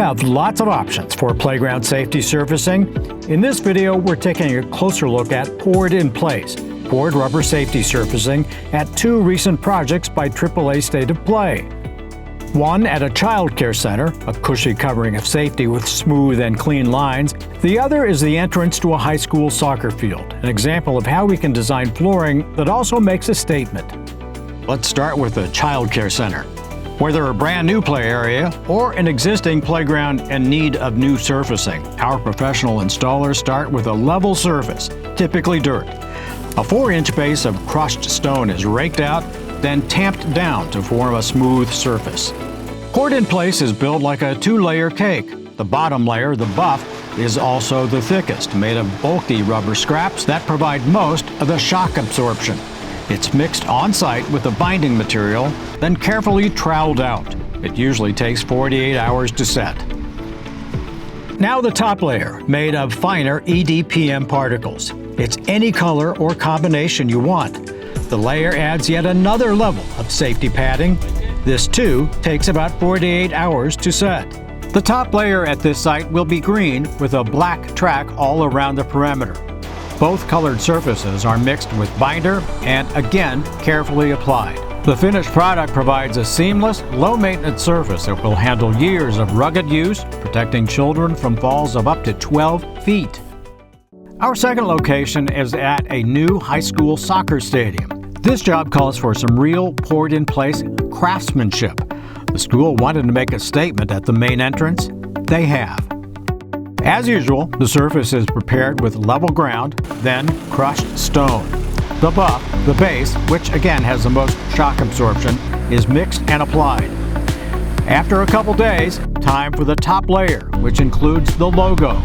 have lots of options for playground safety surfacing. In this video, we're taking a closer look at poured in place, poured rubber safety surfacing at two recent projects by AAA State of Play. One at a childcare center, a cushy covering of safety with smooth and clean lines. The other is the entrance to a high school soccer field, an example of how we can design flooring that also makes a statement. Let's start with the childcare center. Whether a brand new play area or an existing playground in need of new surfacing, our professional installers start with a level surface, typically dirt. A 4-inch base of crushed stone is raked out, then tamped down to form a smooth surface. Poured in place is built like a 2-layer cake. The bottom layer, the buff, is also the thickest, made of bulky rubber scraps that provide most of the shock absorption. It's mixed on-site with the binding material, then carefully troweled out. It usually takes 48 hours to set. Now the top layer, made of finer EPDM particles. It's any color or combination you want. The layer adds yet another level of safety padding. This too takes about 48 hours to set. The top layer at this site will be green with a black track all around the perimeter. Both colored surfaces are mixed with binder and again carefully applied. The finished product provides a seamless, low-maintenance surface that will handle years of rugged use, protecting children from falls of up to 12 feet. Our second location is at a new high school soccer stadium. This job calls for some real poured-in-place craftsmanship. The school wanted to make a statement at the main entrance. They have. As usual, the surface is prepared with level ground, then crushed stone. The buff, the base, which again has the most shock absorption, is mixed and applied. After a couple days, time for the top layer, which includes the logo.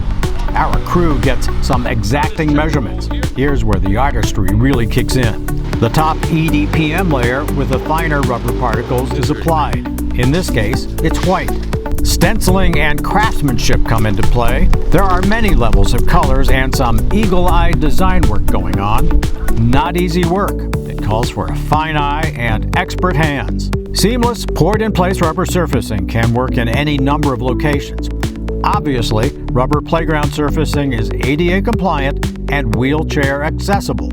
Our crew gets some exacting measurements. Here's where the artistry really kicks in. The top EPDM layer with the finer rubber particles is applied. In this case, it's white. Stenciling and craftsmanship come into play. There are many levels of colors and some eagle-eyed design work going on. Not easy work. It calls for a fine eye and expert hands. Seamless, poured-in-place rubber surfacing can work in any number of locations. Obviously, rubber playground surfacing is ADA compliant and wheelchair accessible.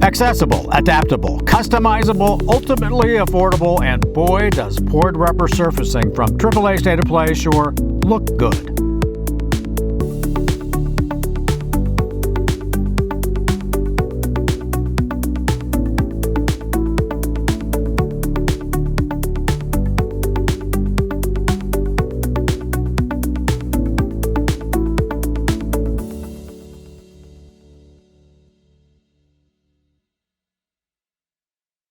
Accessible, adaptable, customizable, ultimately affordable, and boy does poured rubber surfacing from AAA State of Play sure look good.